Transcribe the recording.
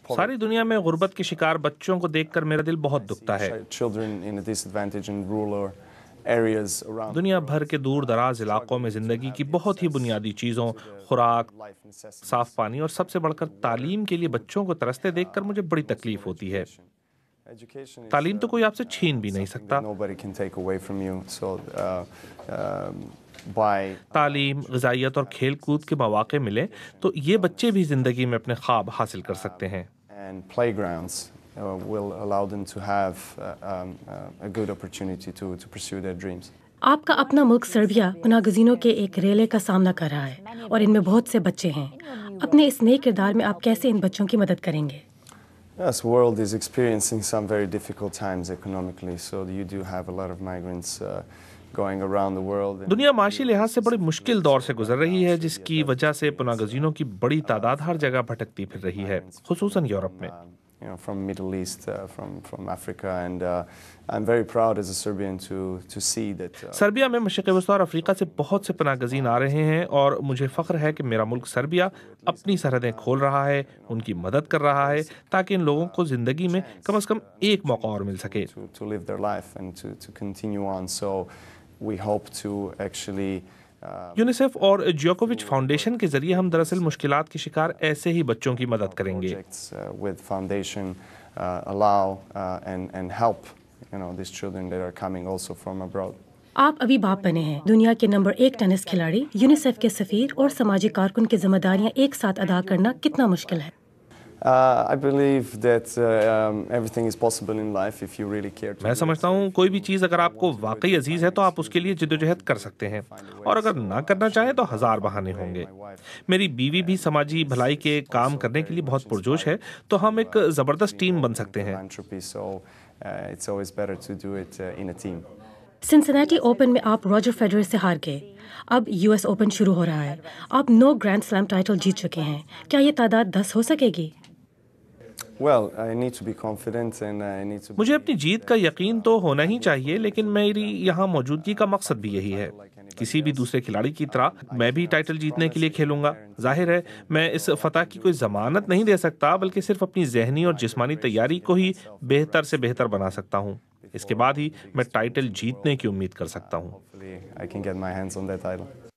ساری دنیا میں غربت کے شکار بچوں کو دیکھ کر میرا دل بہت دکھتا ہے۔ دنیا بھر کے دور دراز علاقوں میں زندگی کی بہت ہی بنیادی چیزوں، خوراک، صاف پانی اور سب سے بڑھ کر تعلیم کے لیے بچوں کو ترستے دیکھ کر مجھے بڑی تکلیف ہوتی ہے۔ تعلیم تو کوئی آپ سے چھین بھی نہیں سکتا۔ تعلیم، غذائیت اور کھیل کود کے مواقع ملیں تو یہ بچے بھی زندگی میں اپنے خواب حاصل کر سکتے ہیں۔ آپ کا اپنا ملک سربیا پناہ گزینوں کے ایک ریلے کا سامنا کر رہا ہے اور ان میں بہت سے بچے ہیں۔ اپنے اس نئے کردار میں آپ کیسے ان بچوں کی مدد کریں گے؟ Yes, the world is experiencing some very difficult times economically, so you do have a lot of migrants going around the world. دنیا معاشی لحاظ سے بڑی مشکل دور سے گزر رہی ہے، جس کی وجہ سے پناہ گزینوں کی بڑی تعداد ہر جگہ بھٹکتی پھر رہی ہے، خصوصاً یورپ میں۔ From Middle East, from Africa, and I'm very proud as a Serbian to see that. Serbia میں مشرق وسطیٰ اور افریقہ سے بہت سے پناہ گزین آ رہے ہیں اور مجھے فخر ہے کہ میرا ملک سربیا اپنی سرحدیں کھول رہا ہے، ان کی مدد کر رہا ہے تاکہ ان لوگوں کو زندگی میں کم از کم ایک موقع اور مل سکے۔ To live their life and to continue on. So we hope to actually. UNICEF اور جیوکووچ فاؤنڈیشن کے ذریعے ہم دراصل مشکلات کے شکار ایسے ہی بچوں کی مدد کریں گے۔ With foundation allow and help these children that are coming also from abroad. آپ ابھی باپ بنے ہیں، دنیا کے نمبر 1 ٹینس کھلاڑی، یونیسیف کے سفیر اور سماجی کارکن کی ذمہ داریاں ایک ساتھ ادا کرنا کتنا مشکل ہے؟ I believe that everything is possible in life if you really care to. میں سمجھتا ہوں کوئی بھی چیز اگر آپ کو واقعی عزیز ہے تو آپ اس کے لیے جدوجہد کر سکتے ہیں، اور اگر نہ کرنا چاہیں تو ہزار بہانے ہوں گے۔ میری بیوی بھی سماجی بھلائی کے کام کرنے کے لیے بہت پرجوش ہے، تو ہم ایک زبردست ٹیم بن سکتے ہیں۔ It's always better to do it in a team. Cincinnati open میں آپ راجر فیڈرر سے ہار گئے، اب US اوپن شروع ہو رہا ہے، آپ 9 گرینڈ سلیم ٹائٹل جیت چکے ہیں، کیا یہ تعداد 10 ہو سکے گی؟ Well, I need to be confident and I need to. مجھے اپنی جیت کا یقین تو ہونا ہی چاہیے، لیکن میری یہاں موجودگی کا مقصد بھی یہی ہے۔ کسی بھی دوسرے کھلاڑی کی طرح میں بھی ٹائٹل جیتنے کے لیے کھیلوں گا۔ ظاہر ہے میں اس فتح کی کوئی ضمانت نہیں دے سکتا، بلکہ صرف اپنی ذہنی اور جسمانی تیاری کو ہی بہتر سے بہتر بنا سکتا ہوں۔ اس کے بعد ہی میں ٹائٹل جیتنے کی امید کر سکتا ہوں۔ Hopefully I can get my hands on that title.